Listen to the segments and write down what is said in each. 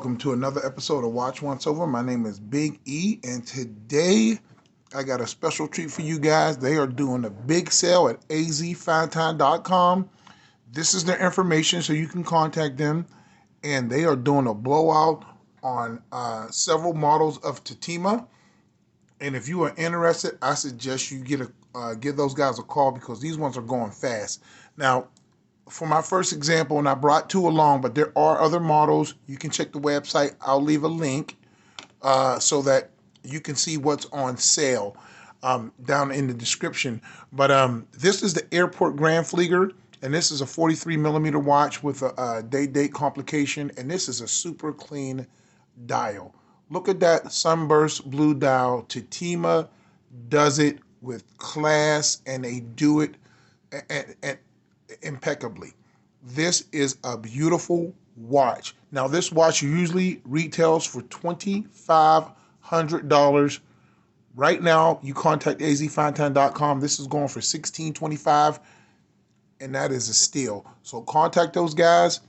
welcome to another episode of Watch Once Over. My name is Big E, and today I got a special treat for you guys. They are doing a big sale at azfintime.com. This is their information, so you can contact them, and they are doing a blowout on several models of Tutimà. And if you are interested, I suggest you give those guys a call because these ones are going fast. Now, for my first example, and I brought two along, but there are other models. You can check the website. I'll leave a link so that you can see what's on sale down in the description. But this is the Airport Grand Flieger, and this is a 43 millimeter watch with a day-date complication, and this is a super clean dial. Look at that sunburst blue dial. Tutimà does it with class, and they do it impeccably. This is a beautiful watch. Now, this watch usually retails for $2,500. Right now, you contact azfintime.com. This is going for $1,625, and that is a steal. So contact those guys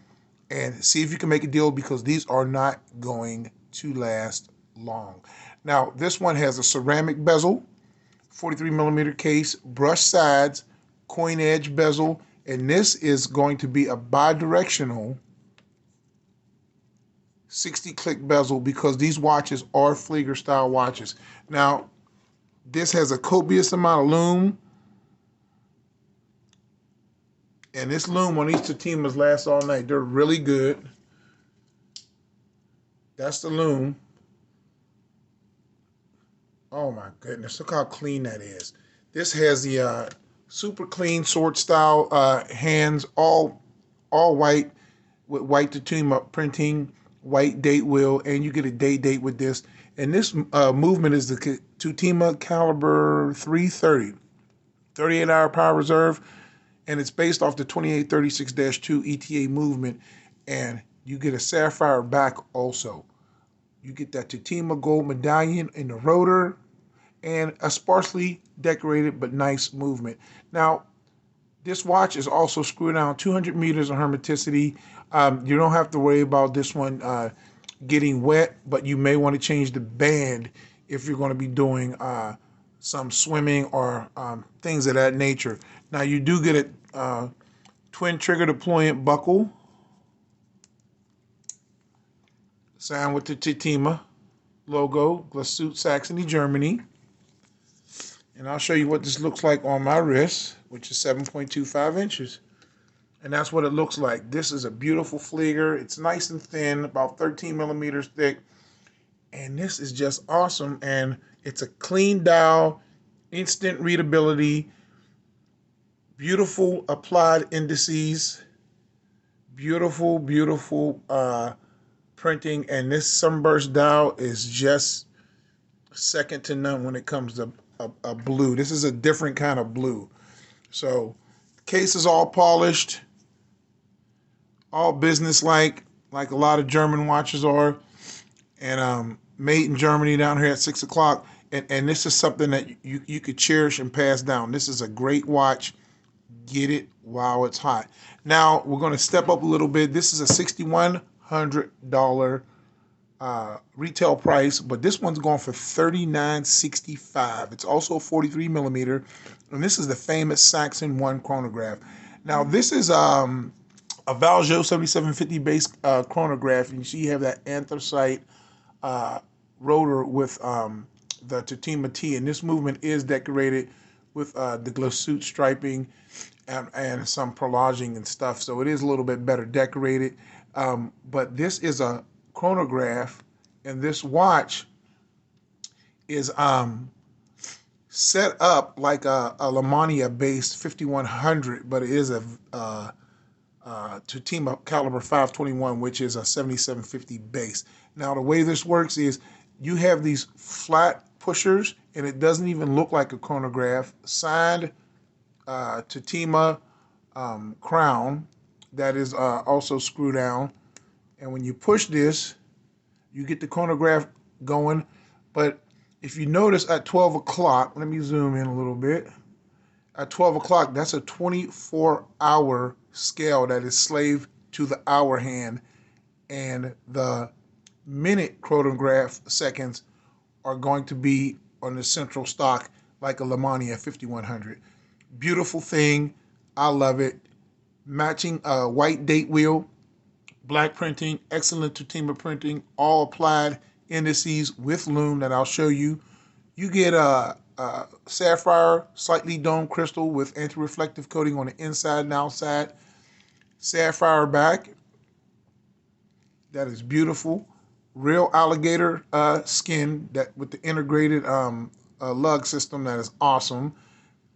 and see if you can make a deal because these are not going to last long. Now, this one has a ceramic bezel, 43 millimeter case, brushed sides, coin edge bezel, and this is going to be a bi-directional 60-click bezel because these watches are Flieger style watches. Now, this has a copious amount of lume, and this lume on these Tutimas lasts all night. They're really good. That's the lume. Oh my goodness, look how clean that is. This has the super clean sword style hands, all white with white Tutimà printing, white date wheel, and you get a date with this. And this movement is the Tutimà caliber 330, 38-hour power reserve, and it's based off the 2836-2 ETA movement, and you get a sapphire back also. You get that Tutimà gold medallion in the rotor and a sparsely decorated but nice movement. Now, this watch is also screwed down 200 meters of hermeticity. You don't have to worry about this one getting wet, but you may want to change the band if you're going to be doing some swimming or things of that nature. Now, you do get a twin trigger deployant buckle, signed with the Tutimà logo, Glashutte, Saxony, Germany. And I'll show you what this looks like on my wrist, which is 7.25 inches. And that's what it looks like. This is a beautiful Flieger. It's nice and thin, about 13 millimeters thick. And this is just awesome. And it's a clean dial, instant readability, beautiful applied indices, beautiful printing. And this sunburst dial is just second to none when it comes to a blue. This is a different kind of blue. So the case is all polished, all business-like, like a lot of German watches are, and made in Germany down here at 6 o'clock. And this is something that you could cherish and pass down. This is a great watch. Get it while it's hot. Now, we're going to step up a little bit. This is a $6,100 retail price, but this one's going for $39.65. It's also a 43 millimeter, and this is the famous Saxon 1 chronograph. Now, this is a Valjoux 7750 base chronograph, and you see you have that anthracite rotor with the Tutimà T, and this movement is decorated with the Glashutte striping and some perlaging and stuff, so it is a little bit better decorated. But this is a chronograph, and this watch is set up like a Lamania based 5100, but it is a Tutimà caliber 521, which is a 7750 base. Now, the way this works is you have these flat pushers, and it doesn't even look like a chronograph. Signed Tutimà crown that is also screw down. And when you push this, you get the chronograph going. But if you notice at 12 o'clock, let me zoom in a little bit. At 12 o'clock, that's a 24-hour scale that is slaved to the hour hand. And the minute chronograph seconds are going to be on the central stock like a Lemania 5100. Beautiful thing. I love it. Matching white date wheel, black printing, excellent Tutimà printing, all applied indices with loom that I'll show you. You get a sapphire, slightly domed crystal with anti-reflective coating on the inside and outside. Sapphire back. That is beautiful. Real alligator skin that with the integrated lug system that is awesome.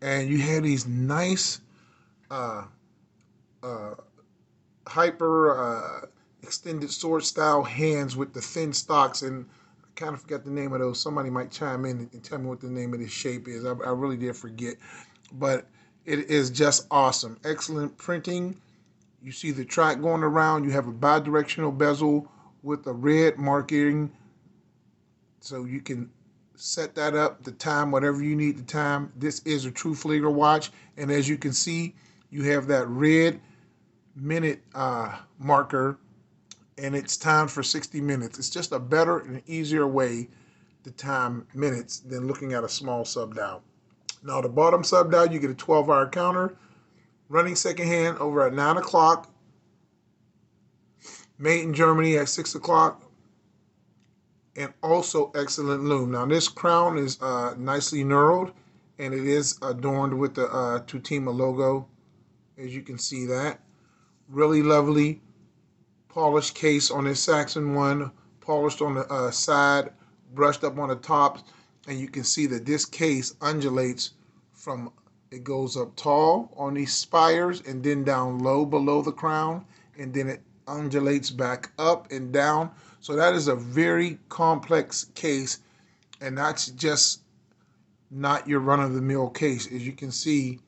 And you have these nice uh, uh, hyper extended sword style hands with the thin stocks, and I kind of forgot the name of those. Somebody might chime in and tell me what the name of this shape is. I really did forget, but it is just awesome. Excellent printing. You see the track going around. You have a bi-directional bezel with a red marking, so you can set that up, the time, whatever you need the time. This is a true Flieger watch, and as you can see, you have that red minute marker, and it's timed for 60 minutes. It's just a better and easier way to time minutes than looking at a small sub-dial. Now, the bottom sub-dial, you get a 12-hour counter, running secondhand over at 9 o'clock, made in Germany at 6 o'clock, and also excellent loom. Now, this crown is nicely knurled, and it is adorned with the Tutimà logo, as you can see that. Really lovely polished case on this Saxon one, polished on the side, brushed up on the top, and you can see that this case undulates from, it goes up tall on these spires and then down low below the crown, and then it undulates back up and down. So that is a very complex case, and that's just not your run-of-the-mill case. As you can see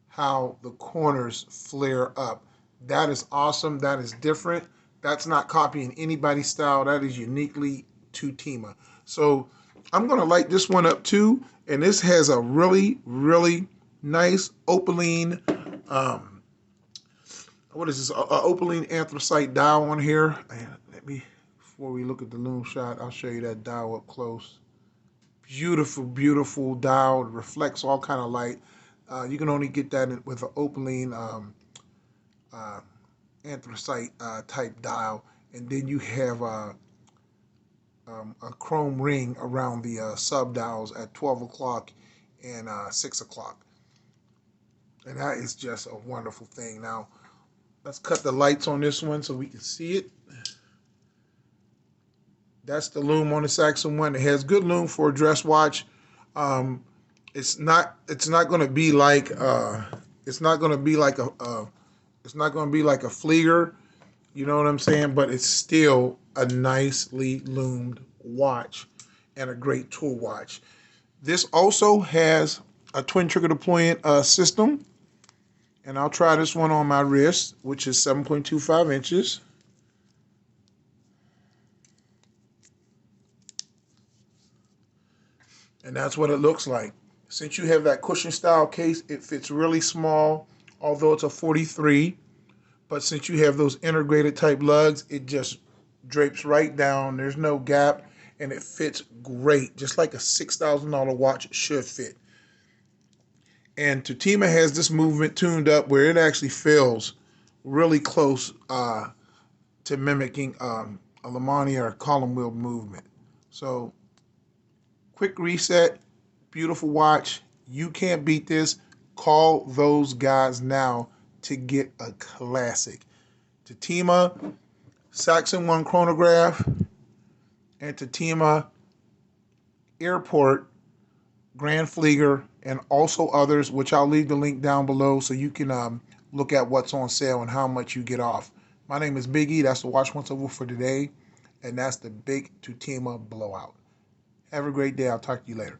how the corners flare up. That is awesome. That is different. That's not copying anybody's style. That is uniquely Tutimà. So I'm going to light this one up too. And this has a really, really nice opaline, what is this? Opaline anthracite dial on here. And let me, before we look at the loom shot, I'll show you that dial up close. Beautiful, beautiful dial. It reflects all kind of light. You can only get that with an opaline anthracite type dial, and then you have a chrome ring around the sub dials at 12 o'clock and 6 o'clock, and that is just a wonderful thing. Now let's cut the lights on this one so we can see it. That's the loom on the Saxon one. It has good loom for a dress watch. It's not going to be like it's not going to be like a Flieger, you know what I'm saying? But it's still a nicely loomed watch and a great tool watch. This also has a twin trigger deployment system, and I'll try this one on my wrist, which is 7.25 inches. And that's what it looks like. Since you have that cushion style case, it fits really small, although it's a 43. But since you have those integrated type lugs, it just drapes right down. There's no gap, and it fits great, just like a $6,000 watch should fit. And Tutimà has this movement tuned up where it actually feels really close to mimicking a Lemania or column wheel movement. So quick reset, beautiful watch. You can't beat this. Call those guys now to get a classic. Tutimà, Saxon 1 chronograph, and Tutimà Airport Grand Flieger, and also others, which I'll leave the link down below so you can look at what's on sale and how much you get off. My name is Biggie. That's the Watch Once Over for today, and that's the big Tutimà blowout. Have a great day. I'll talk to you later.